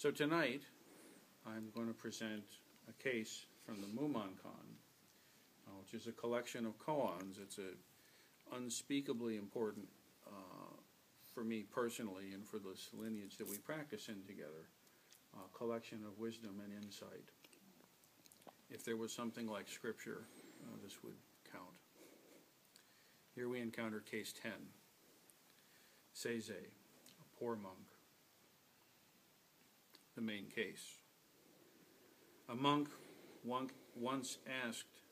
So tonight, I'm going to present a case from the Mumonkon, which is a collection of koans. It's unspeakably important for me personally and for this lineage that we practice in together, a collection of wisdom and insight. If there was something like scripture, this would count. Here we encounter case 10. Seize, a poor monk. The main case. A monk once asked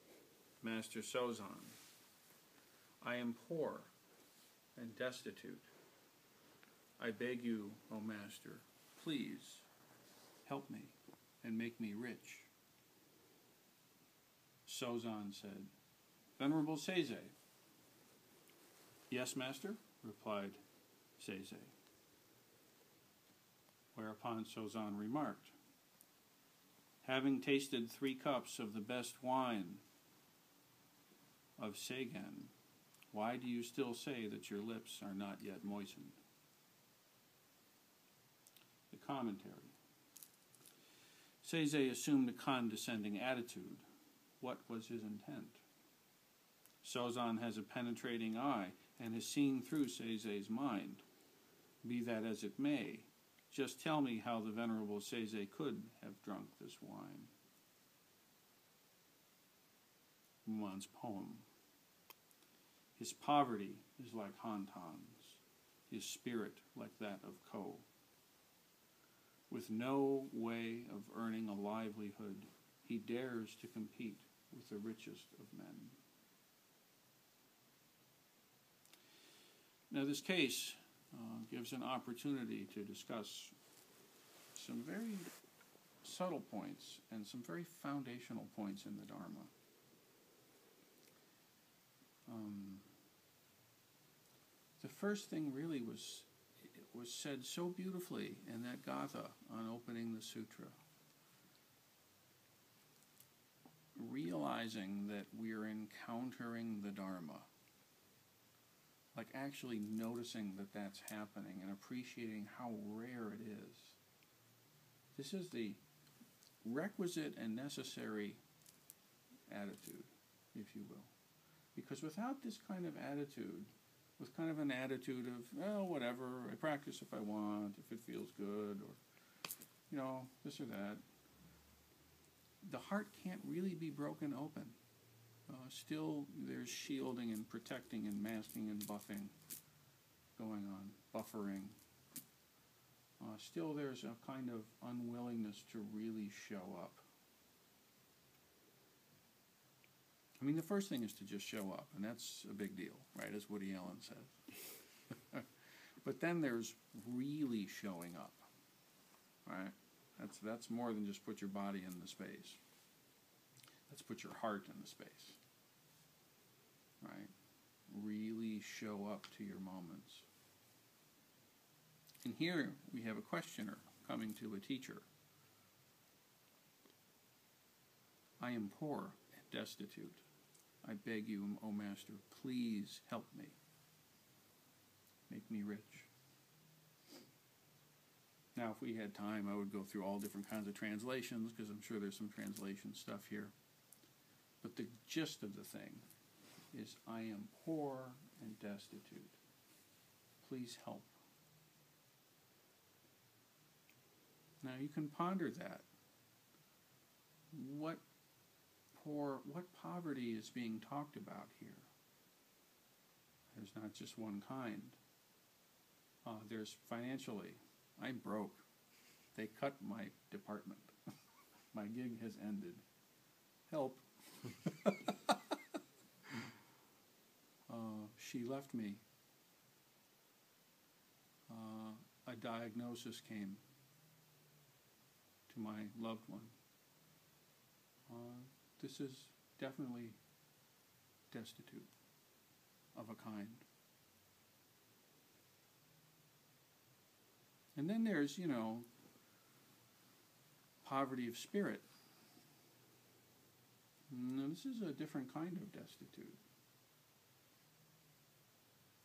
Master Sozan, I am poor and destitute. I beg you, O Master, please help me and make me rich. Sozan said, Venerable Seize. Yes, Master, replied Seize. Whereupon Sozan remarked, having tasted 3 cups of the best wine of Seigen, why do you still say that your lips are not yet moistened? The commentary. Seize assumed a condescending attitude. What was his intent? Sozan has a penetrating eye and has seen through Seize's mind. Be that as it may, just tell me how the Venerable Seize could have drunk this wine. Mumon's poem. His poverty is like Hantan's, his spirit like that of Ko. With no way of earning a livelihood, he dares to compete with the richest of men. Now this case gives an opportunity to discuss some very subtle points and some very foundational points in the Dharma. The first thing really was said so beautifully in that Gatha on opening the sutra. Realizing that we're encountering the Dharma, like actually noticing that that's happening and appreciating how rare it is. This is the requisite and necessary attitude, if you will. Because without this kind of attitude, with kind of an attitude of, well, whatever, I practice if I want, if it feels good, or, this or that, the heart can't really be broken open. Still, there's shielding and protecting and masking and buffing going on, buffering. Still, there's a kind of unwillingness to really show up. I mean, the first thing is to just show up, and that's a big deal, right, as Woody Allen says. But then there's really showing up, right? That's more than just put your body in the space. Let's put your heart in the space, right? Really show up to your moments. And here we have a questioner coming to a teacher. I am poor and destitute. I beg you, O Master, please help me. Make me rich. Now, if we had time, I would go through all different kinds of translations, because I'm sure there's some translation stuff here. But the gist of the thing is, I am poor and destitute. Please help. Now, you can ponder that. What poverty is being talked about here? There's not just one kind. There's financially. I'm broke. They cut my department. My gig has ended. Help. She left me. A diagnosis came to my loved one. This is definitely destitute of a kind. And then there's, poverty of spirit. Now, this is a different kind of destitute.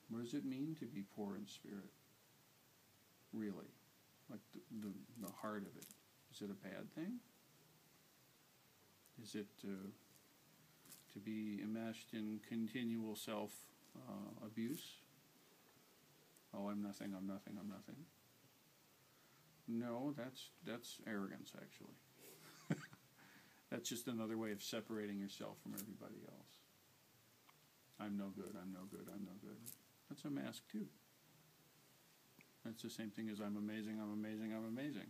What does it mean to be poor in spirit? Really? Like the heart of it. Is it a bad thing? Is it to be enmeshed in continual self-abuse? Oh, I'm nothing, I'm nothing, I'm nothing. No, that's arrogance, actually. That's just another way of separating yourself from everybody else. I'm no good, I'm no good, I'm no good. That's a mask, too. That's the same thing as I'm amazing, I'm amazing, I'm amazing.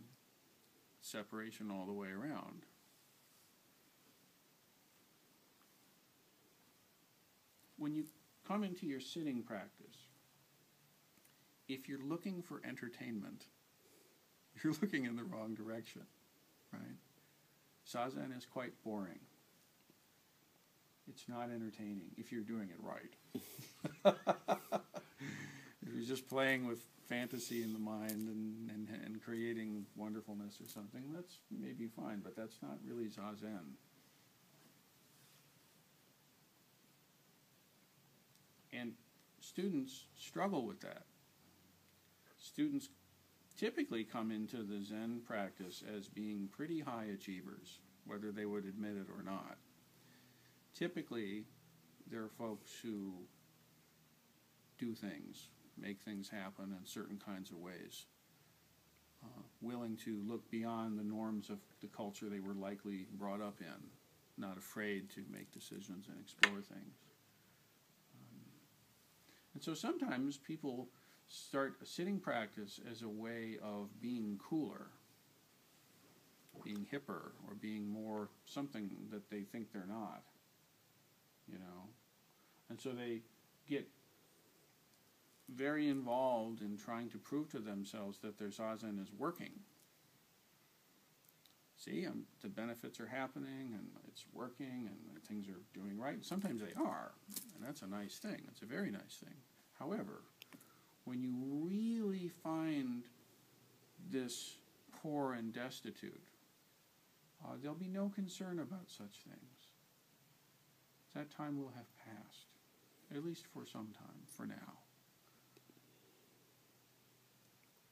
Separation all the way around. When you come into your sitting practice, if you're looking for entertainment, you're looking in the wrong direction, right? Zazen is quite boring. It's not entertaining if you're doing it right. If you're just playing with fantasy in the mind and creating wonderfulness or something, that's maybe fine, but that's not really Zazen. And students struggle with that. Students typically come into the Zen practice as being pretty high achievers, whether they would admit it or not. Typically, there are folks who do things, make things happen in certain kinds of ways, willing to look beyond the norms of the culture they were likely brought up in, not afraid to make decisions and explore things. And so sometimes people start a sitting practice as a way of being cooler, being hipper, or being more something that they think they're not, you know. And so they get very involved in trying to prove to themselves that their zazen is working. See, the benefits are happening, and it's working, and things are doing right. Sometimes they are, and that's a nice thing. It's a very nice thing. However, when you really find this poor and destitute, there'll be no concern about such things. That time will have passed, at least for some time, for now.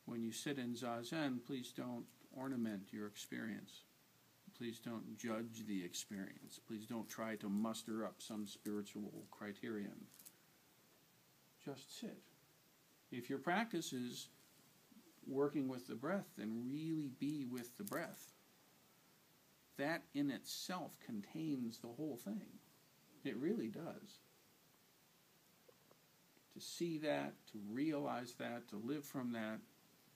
When you sit in Zazen, please don't ornament your experience. Please don't judge the experience. Please don't try to muster up some spiritual criterion. Just sit. If your practice is working with the breath, then really be with the breath. That in itself contains the whole thing. It really does. To see that, to realize that, to live from that,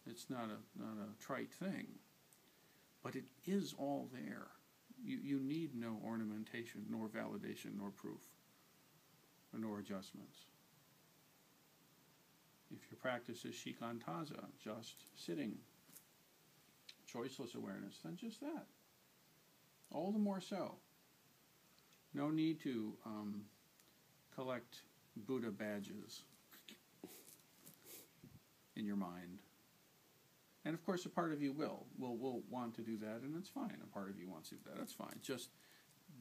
it's not a trite thing. But it is all there. You need no ornamentation, nor validation, nor proof, nor adjustments. If your practice is shikantaza, just sitting, choiceless awareness, then just that. All the more so. No need to collect Buddha badges in your mind. And of course, a part of you will want to do that, and it's fine. A part of you wants to do that, that's fine. Just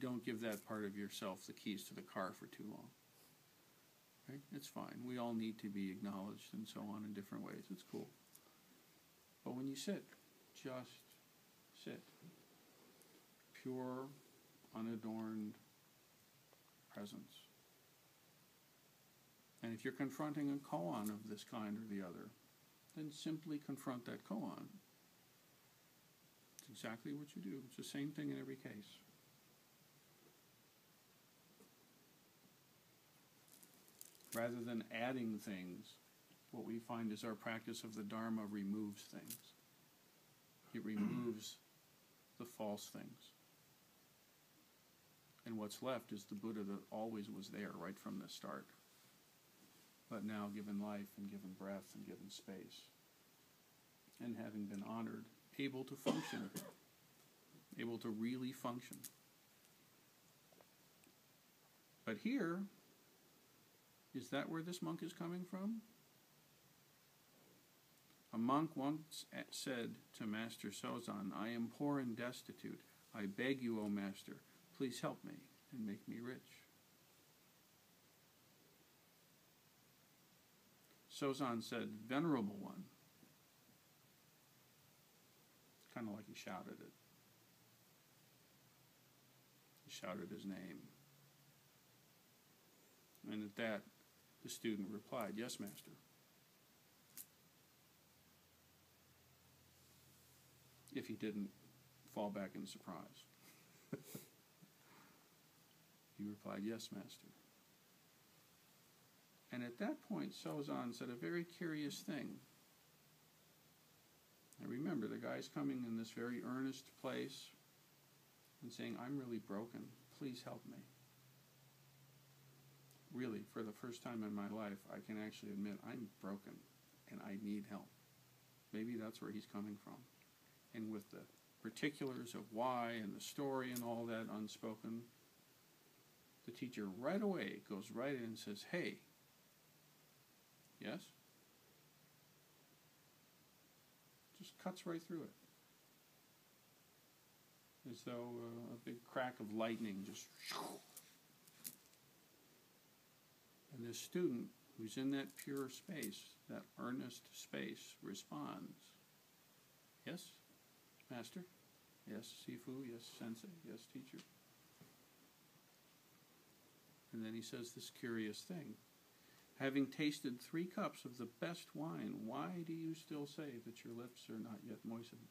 don't give that part of yourself the keys to the car for too long. Right? It's fine. We all need to be acknowledged and so on in different ways. It's cool. But when you sit, just sit. Pure, unadorned presence. And if you're confronting a koan of this kind or the other, then simply confront that koan. It's exactly what you do. It's the same thing in every case. Rather than adding things, what we find is our practice of the Dharma removes things. It removes the false things. And what's left is the Buddha that always was there right from the start, but now given life and given breath and given space, and having been honored, able to function, able to really function. But here, is that where this monk is coming from? A monk once said to Master Sozan, "I am poor and destitute. I beg you, O Master, please help me and make me rich." Sozan said, "Venerable one, kind of like he shouted it. He shouted his name. And at that, the student replied, "Yes, master." If he didn't fall back in surprise. He replied, "Yes, master." And at that point, Sozan said a very curious thing. And remember, the guy's coming in this very earnest place and saying, "I'm really broken. Please help me." Really, for the first time in my life, I can actually admit I'm broken and I need help. Maybe that's where he's coming from. And with the particulars of why and the story and all that unspoken, the teacher right away goes right in and says, "Hey, yes?" Just cuts right through it. As though a big crack of lightning just... And this student who's in that pure space, that earnest space, responds, "Yes, master. Yes, Sifu. Yes, sensei. Yes, teacher." And then he says this curious thing. "Having tasted 3 cups of the best wine, why do you still say that your lips are not yet moistened?"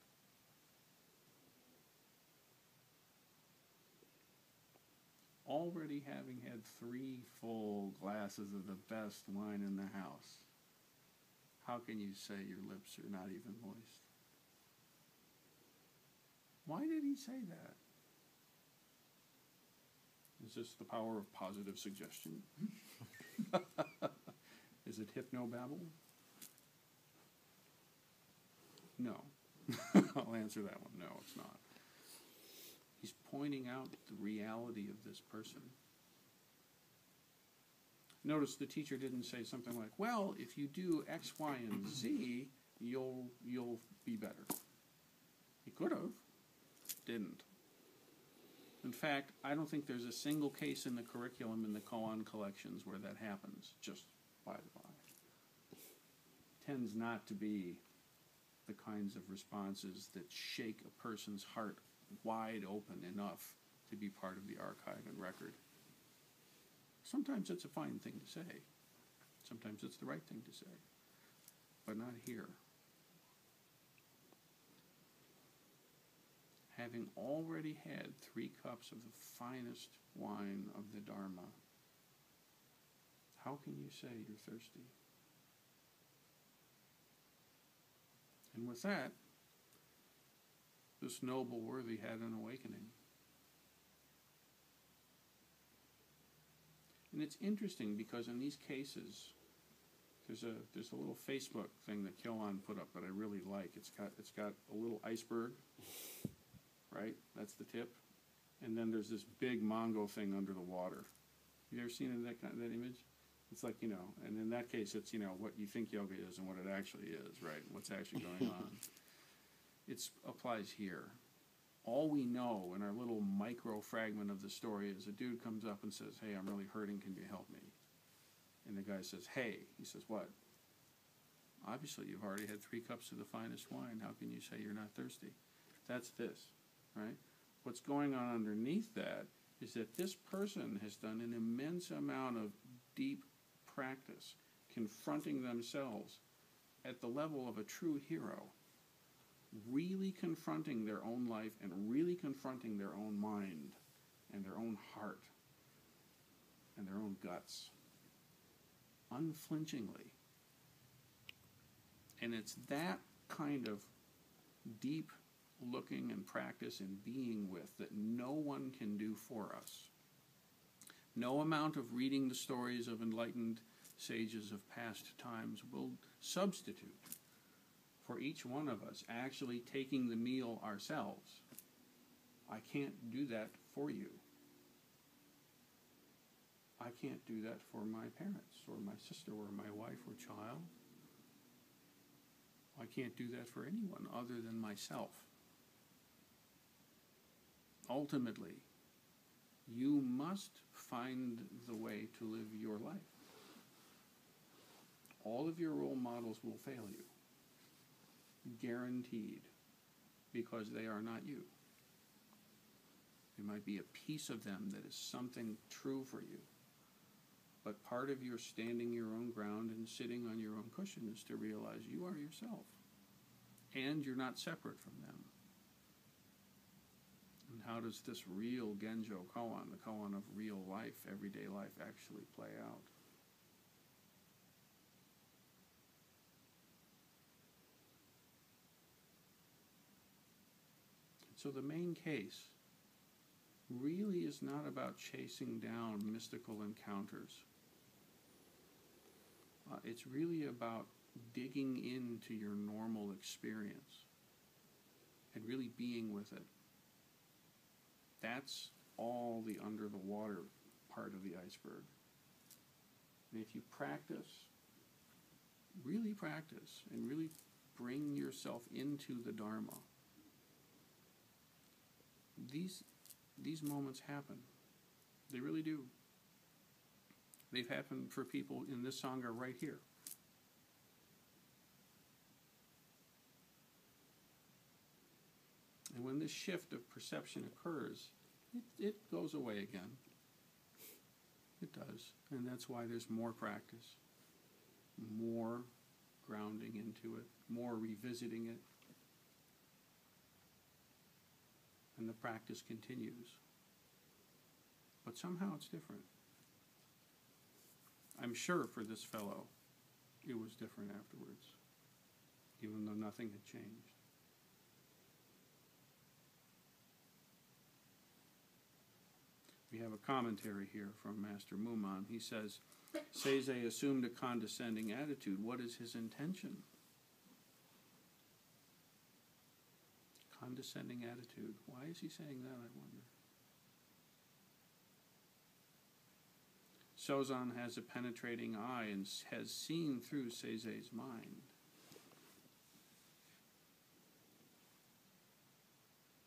Already having had 3 full glasses of the best wine in the house, how can you say your lips are not even moist? Why did he say that? Is this the power of positive suggestion? Is it hypnobabble? No. I'll answer that one. No, it's not. He's pointing out the reality of this person. Notice the teacher didn't say something like, "Well, if you do X, Y, and Z, you'll be better." He could have. Didn't. In fact, I don't think there's a single case in the curriculum in the koan collections where that happens, just by the by. Tends not to be the kinds of responses that shake a person's heart wide open enough to be part of the archive and record. Sometimes it's a fine thing to say. Sometimes it's the right thing to say. But not here. Having already had 3 cups of the finest wine of the Dharma, how can you say you're thirsty? And with that, this noble worthy had an awakening. And it's interesting because in these cases, there's a little Facebook thing that Kyoan put up that I really like. It's got a little iceberg, right? That's the tip. And then there's this big Mongo thing under the water. You ever seen that image? It's like, and in that case, it's, what you think yoga is and what it actually is, right? What's actually going on. It applies here. All we know in our little micro fragment of the story is a dude comes up and says, "Hey, I'm really hurting, can you help me?" And the guy says, "Hey." He says, "What?" "Obviously, you've already had 3 cups of the finest wine. How can you say you're not thirsty?" That's this, right? What's going on underneath that is that this person has done an immense amount of deep practice, confronting themselves at the level of a true hero, really confronting their own life and really confronting their own mind and their own heart and their own guts, unflinchingly. And it's that kind of deep looking and practice and being with that no one can do for us. No amount of reading the stories of enlightened sages of past times will substitute for each one of us actually taking the meal ourselves. I can't do that for you. I can't do that for my parents or my sister or my wife or child. I can't do that for anyone other than myself. Ultimately, you must find the way to live your life. All of your role models will fail you. Guaranteed. because they are not you. There might be a piece of them that is something true for you. But part of your standing your own ground and sitting on your own cushion is to realize you are yourself. And you're not separate from them. And how does this real Genjo koan, the koan of real life, everyday life, actually play out? So the main case really is not about chasing down mystical encounters. It's really about digging into your normal experience and really being with it. That's all the under the water part of the iceberg. And if you practice, really practice, and really bring yourself into the Dharma, these moments happen. They really do. They've happened for people in this Sangha right here. And when this shift of perception occurs, it goes away again. It does. And that's why there's more practice, more grounding into it, more revisiting it. And the practice continues. But somehow it's different. I'm sure for this fellow, it was different afterwards, even though nothing had changed. We have a commentary here from Master Mumonkon. He says, Seize assumed a condescending attitude. What is his intention? Condescending attitude. Why is he saying that, I wonder? Sozan has a penetrating eye and has seen through Seize's mind.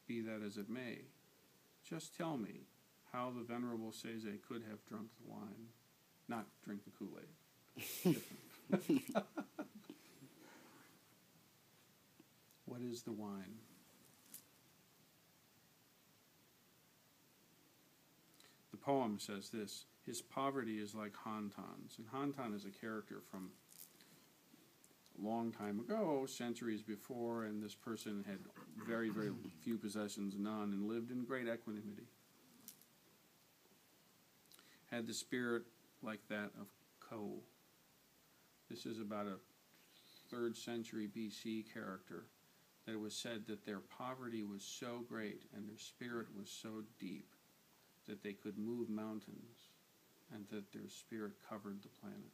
Be that as it may, just tell me how the Venerable Seize could have drunk the wine, not drink the Kool-Aid. What is the wine? The poem says this: his poverty is like Hantan's. And Hantan is a character from a long time ago, centuries before, and this person had very, very few possessions, none, and lived in great equanimity. Had the spirit like that of Ko. This is about a 3rd century BC character, that it was said that their poverty was so great and their spirit was so deep that they could move mountains, and that their spirit covered the planet.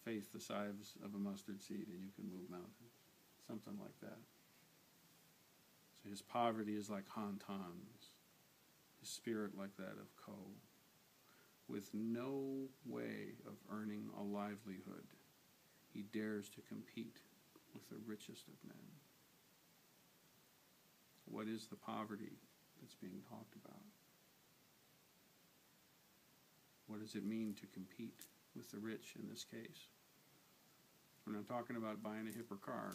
Faith the size of a mustard seed and you can move mountains. Something like that. So his poverty is like Hantan's, his spirit like that of Ko, with no way of earning a livelihood. He dares to compete with the richest of men. What is the poverty that's being talked about? What does it mean to compete with the rich in this case? We're not talking about buying a hipper car.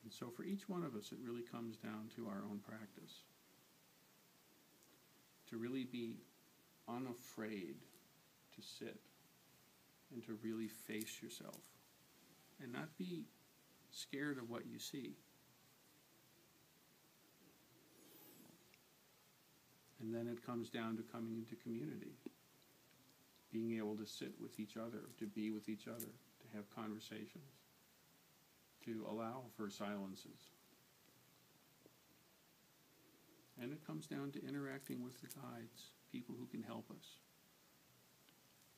And so for each one of us, it really comes down to our own practice. To really be unafraid to sit and to really face yourself and not be scared of what you see. And then it comes down to coming into community, being able to sit with each other, to be with each other, to have conversations, to allow for silences. And it comes down to interacting with the guides, people who can help us.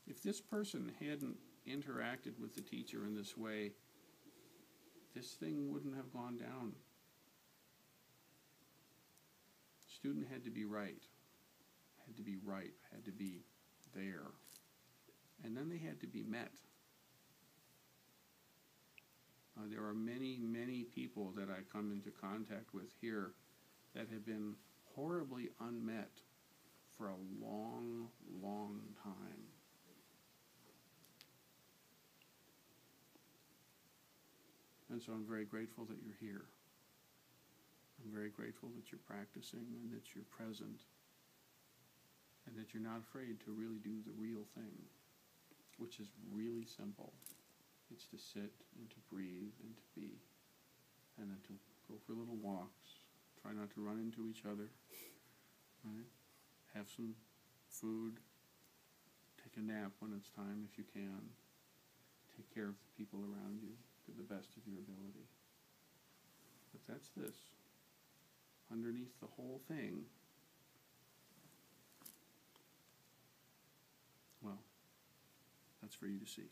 If this person hadn't interacted with the teacher in this way, this thing wouldn't have gone down. Student had to be right, had to be ripe, had to be there. And then they had to be met. There are many, many people that I come into contact with here that have been horribly unmet for a long, long time. And so I'm very grateful that you're here. I'm very grateful that you're practicing and that you're present and that you're not afraid to really do the real thing, which is really simple. It's to sit and to breathe and to be, and then to go for little walks. Try not to run into each other, right? Have some food. Take a nap when it's time if you can. Take care of the people around you to the best of your ability. But that's this. Underneath the whole thing, well, that's for you to see.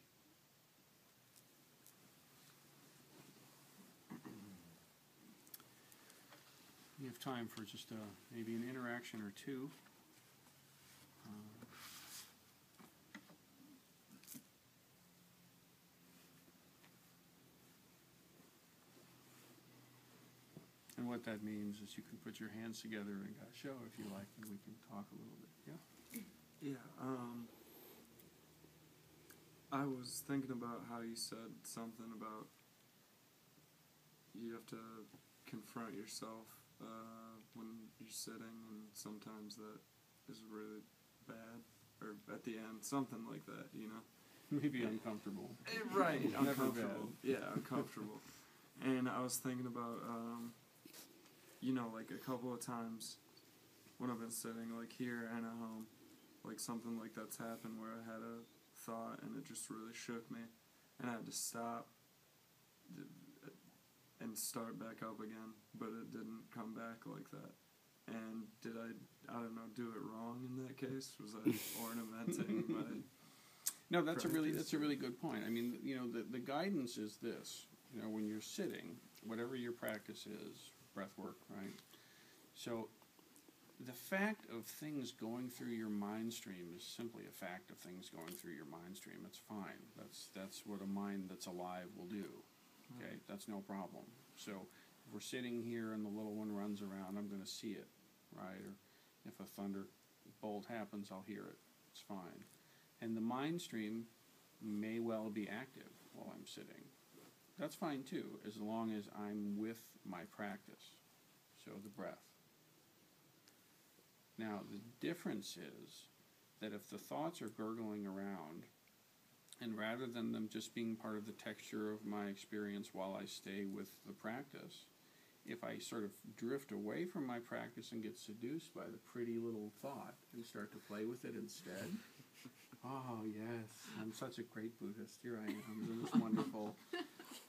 We have time for just maybe an interaction or two. And what that means is you can put your hands together and show if you like, and we can talk a little bit. Yeah? Yeah, I was thinking about how you said something about you have to confront yourself when you're sitting, and sometimes that is really bad, or at the end, something like that, you know? Maybe uncomfortable. Right, Never uncomfortable. bad. Yeah, uncomfortable. And I was thinking about, you know, like a couple of times when I've been sitting, like here and at home, like something like that's happened where I had a thought and it just really shook me, and I had to stop and start back up again, but it didn't come back like that. And did I don't know, do it wrong in that case? Was I ornamenting my... No, that's a really good point. I mean, you know, the guidance is this. You know, when you're sitting, whatever your practice is, breath work, right? So the fact of things going through your mind stream is simply a fact of things going through your mind stream. It's fine. That's what a mind that's alive will do. Okay, that's no problem. So if we're sitting here and the little one runs around, I'm going to see it, right? Or if a thunderbolt happens, I'll hear it. It's fine. And the mind stream may well be active while I'm sitting. That's fine too, as long as I'm with my practice, so the breath. Now, the difference is that if the thoughts are gurgling around, and rather than them just being part of the texture of my experience while I stay with the practice, if I sort of drift away from my practice and get seduced by the pretty little thought and start to play with it instead, oh yes, I'm such a great Buddhist, here I am, this is wonderful,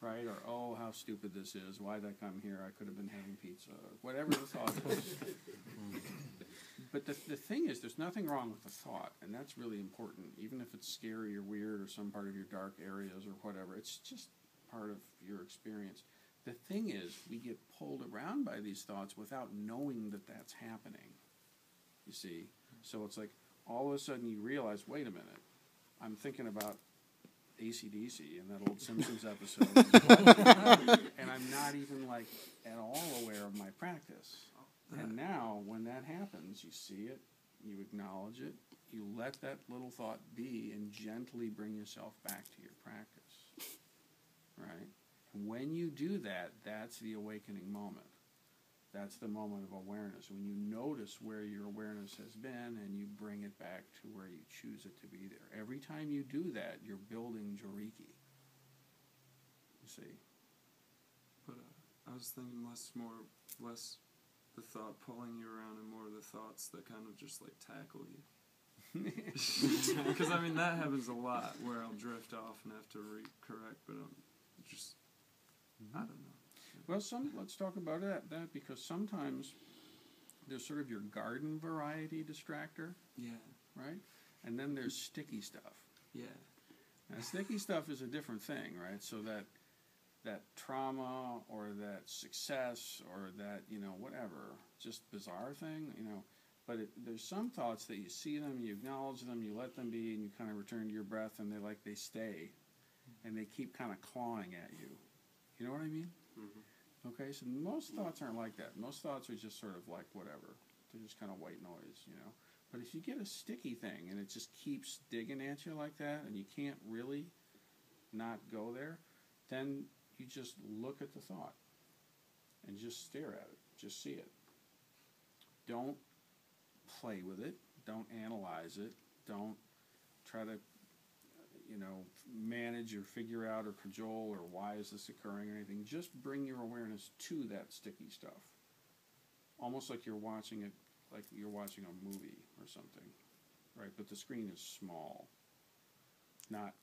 right? Or, oh, how stupid this is, why'd I come here, I could have been having pizza, whatever the thought is. But the thing is, there's nothing wrong with the thought, and that's really important, even if it's scary or weird or some part of your dark areas or whatever. It's just part of your experience. The thing is, we get pulled around by these thoughts without knowing that that's happening, you see. So it's like, all of a sudden you realize, wait a minute, I'm thinking about AC/DC in that old Simpsons episode. And I'm not even, like, at all aware of my practice. And now, when that happens, you see it, you acknowledge it, you let that little thought be, and gently bring yourself back to your practice, right? And when you do that, that's the awakening moment. That's the moment of awareness, when you notice where your awareness has been, and you bring it back to where you choose it to be there. Every time you do that, you're building joriki, you see. But I was thinking less the thought pulling you around and more the thoughts that kind of just like tackle you. Because I mean that happens a lot where I'll drift off and have to correct, but just I don't know. Well, let's talk about that because sometimes there's sort of your garden variety distractor. Yeah. Right? And then there's sticky stuff. Yeah. Now, sticky stuff is a different thing, right? So that trauma or that success or that, you know, whatever, just bizarre thing, you know. But there's some thoughts that you see them, you acknowledge them, you let them be, and you kind of return to your breath, and they stay, and they keep kind of clawing at you. You know what I mean? Mm-hmm. Okay, place. And most thoughts aren't like that. Most thoughts are just sort of like whatever. They're just kind of white noise, you know. But if you get a sticky thing and it just keeps digging at you like that and you can't really not go there, then you just look at the thought and just stare at it. Just see it. Don't play with it. Don't analyze it. Don't try to, you know, manage or figure out or cajole or why is this occurring or anything. Just bring your awareness to that sticky stuff. Almost like you're watching it, like you're watching a movie or something, right? But the screen is small, not